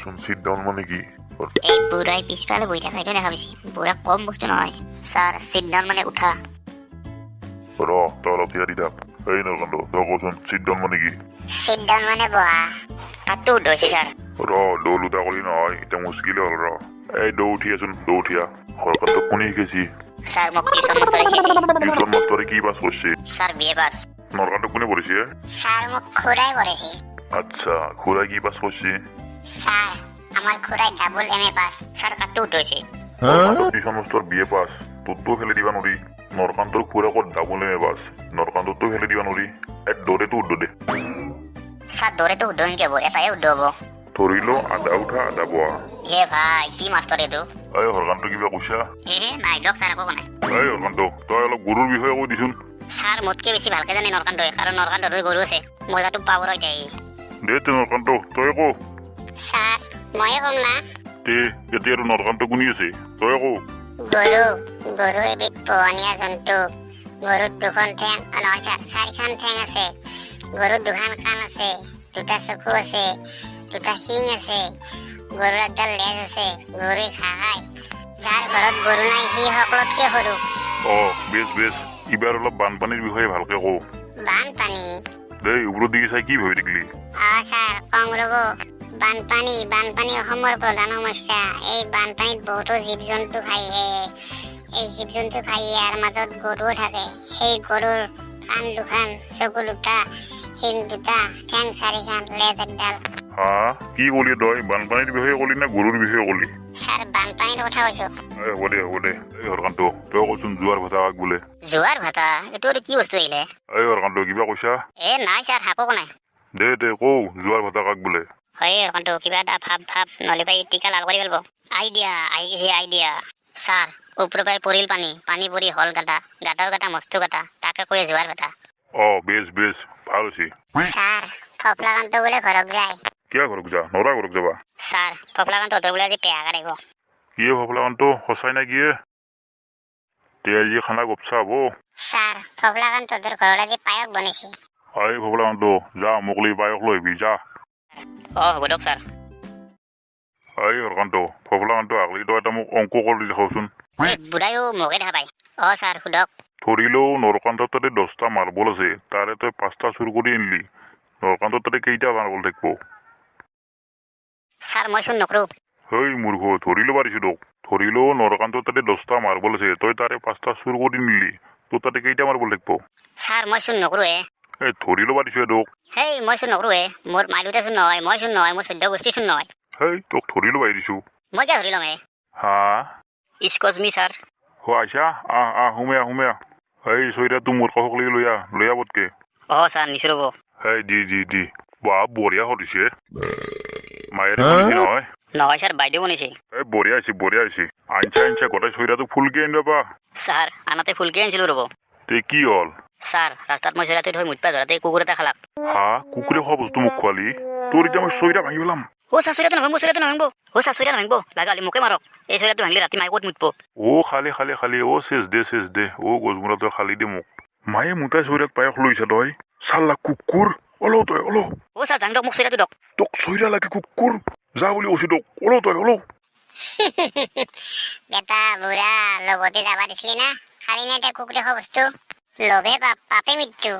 কোৱাচোন seat down মানে কি? এই বুঢ়াই পিছফালে বহি থকা এইটো দেখা পাইছি। বুঢ়া কম বস্তু নহয় ছাৰ। চিট ডাউন মানে উঠা। ৰ তই অলপ থিয়া দি থাক। এই নৰকান্ত তই কোৱাচোন চিট ডাউন মানে কি? চিট ডাউন মানে বহা। তাততো উঠৈছে ছাৰ। ৰ দৌল উঠা কৰি নহয়, এতিয়া মুস্কিলে হ'ল। ৰ এই দৌ উঠিয়াচোন, দৌ উঠিয়া। হৰকান্তক কোনে শিকাইছি? ছাৰ মোক টিউচন মাষ্টৰে শিকাইছে। টিউচন মাষ্টৰে কি পাছ কৰিছে? ছাৰ বিএ পাছ। নৰকান্তক কোনে পঢ়িছে? ছাৰ মোক খুৰাই পঢ়াইছে। আচ্ছা, খুৰাই কি পাছ কৰিছে? ছাৰ আমাৰ খুৰাই ডাবল এমএ পাছ। ছাৰ তাততো উঠৈছে। টিউচন মাষ্টৰ বিএ পাছ, তোৰতো খেলি দিবা নোৱাৰি। নৰকান্তৰ খুৰাকত ডাবল এমএ পাছ, নৰকান্তৰতো খেলি দিবা নোৱাৰি। এক দৌৰেতো উদ্ধ দে। ছাৰ দৌৰেতো শুদ্ধ নেকি হ'ব? এটাই শুদ্ধ হ'ব। ধৰি ল আধা উঠা আধা বহা। হে ভাই কি মাষ্টৰ এইটো? এই হৰকান্ত কিবা কৈছা? নাই দিয়ক ছাৰ, একো কোৱা নাই। এই হৰকান্ত তই অলপ গৰুৰ বিষয়ে কৈ দিছোন। ছাৰ মোতকে বেছি ভালকে জানে নৰকান্তই, কাৰণ নৰকান্তই গৰু আছে। মজাটো পাবৰ এতিয়া দে তে নৰকান্ত তই কো। ছাৰ ময়ে কম না। তে এতিয়া আৰু নৰকান্ত কোনি আছে, তই কো। গৰু গৰু এবিধ পোহনীয়া জন্তু। গৰুত দুখন ঠেং, নহয় ছাৰ চাৰিখন ঠেং আছে। গৰুত দুখন কাণ আছে, দুটা চকু আছে, দুটা শিং আছে। গৰুৰ একডাল লেজ আছে। গৰুৱে ঘাঁহ খায়। যাৰ ঘৰত গৰু নাই সি সকলোতকে সৰু। বেছ বেছ, এইবাৰ অলপ বানপানীৰ বিষয়ে ভালকে কো। বানপানী? দেই ওপৰত দিকে চাই কি ভাবি থাকিলি? ছাৰ কম ৰ'ব। বানপানী অসমৰ প্ৰধান সমস্যা। এই বানপানীত বহুতো জীৱ জন্তু এই জীৱ জন্তু ইয়াৰ মাজত গৰুও থাকে। সেই গৰুৰ কাণ দুখন, চকু দুটা, শিং দুটা, ঠেং চাৰিখন, লেজ একডাল। হা কি কলি তই? বানপানীৰ বিষয়ে কলি না গৰুৰ বিষয়ে কলি? ছাৰ বানপানীৰ কথা কৈছো। হ'ব দে এই হৰকান্ত তই কচোন জোৱাৰ ভাতা কাক বোলে? জোৱাৰ ভাতা? এইটো আৰু কি বস্তু আহিলে? এই হৰকান্ত কিবা কৈছা? নাই ছাৰ, একো নাই। দে কৌ জোৱাৰ ভাতা কাক বোলে? হয় হৰকান্ত কিবা এটা ভাব নহলে পাই টিকা লাল কৰি পেলাব। আইডিয়া। ছাৰ ওপৰৰ পৰাই পৰিল পানী পৰি হল গাটাও গাটা মস্তু গাটা, তাকে কৈ জোৱাৰ ভাতা। বেছ ভাল হৈছে। ছাৰ ফফলাকান্ত বোলে ঘৰত যায়। কিয় ঘৰক যা? নৰা ঘৰক যাবা? ছাৰ ফফলাকান্ত বোলে আজি পেহাকা আহিব। কিয়ে ফফলাকান্ত সঁচাই না কিয়ে? তে আজি খানা গপচা হব? ছাৰ ফফলাকান্ত ঘৰত আজি পায়স বনাইছে। এই ফফলাকান্ত যা মোকলি পায়স লৈ আহিবি যা। হ'ব দিয়ক ছাৰ। এই হৰকান্ত ফফলাকান্ত আগলি তই এটা মোক অংক কৰি দেখাওচোন। বুঢ়াইও মোকে দেখা পায়। ছাৰ সোধক। ধৰিলেও নৰকান্তৰ তাতে 10টা মাৰ্বল আছে, তাৰে তই 5টা চুৰ কৰি আনিলি। নৰকান্তৰ তাতে কেইটা মাৰ্বল থাকিব? ছাৰ মই চোন নকৰো। হেই মূৰ্খ, ধৰি ল'ব দিছো তোক। ধৰিলেও নৰকান্তৰ তাতে 10টা মাৰ্বল আছে, তই তাৰে 5টা চুৰ কৰি নিলি। তোৰ তাতে কেইটা মাৰ্বল থাকিব? ছাৰ মই চোন নকৰো। ধৰি ল'ব দিছো তোক। মই চোন নকৰো। মোৰ মাই দুটা চোন নহয়, মই চোন নহয়, মোৰ 14 গোষ্ঠী চোন নহয়। তোক ধৰি ল'ব দিছো। মই কিয় ধৰি ল'ম? হা এক্সকিউজ মি ছাৰ। আইছা সোমে এই চৈৰাটো মোৰ কাষক লৈ আহ পতকে। ছাৰ নিছো ৰ'ব। দি বঢ়িয়া কৰিছে। মায়েৰে বনিছে নহয়? নহয় ছাৰ, বাইদেউ বনাইছে। বঢ়িয়া হৈছে। আনছা গোটাই চৈৰাটোক ফুলকে আনি পাবা। ছাৰ আনহাতে ফুলকে আনিছিলো ৰ'ব। তে কি হ'ল? ছাৰ ৰাস্তাত মই চৈৰাটো থৈ মুঠপা ধৰাতে কুকুৰ এটা খালাক। কুকুৰে খোৱা বস্তু মোক খোৱালি? তোৰ এতিয়া মই চৈৰা ভাঙি পেলাম। ছাৰ চৈৰাটো নাভাঙিব। ছাৰ চৈৰা নাভাঙিব। লাগা হ'লে মোকে মাৰক। এই চৈৰাটো ভাঙিলে ৰাতি মায়ে ক'ত মুতব? খালি চেচ দে গছমূৰা তই খালি দে মোক। মায়ে মোটাই চৈৰাত পায়স লৈছা তই? চাল্লা কুকুৰ, তই ছাৰ যাং দিয়ক, মোক চৈৰাটো দিয়ক। তোক চৈৰা লাগে কুকুৰ? যা বুলি কৈছো তোক, তই বেটা বুঢ়া লগতে যাবা দিছিলি না? খালি নাই কুকুৰে খোৱা বস্তু। লোভে পাপে মৃত্যু।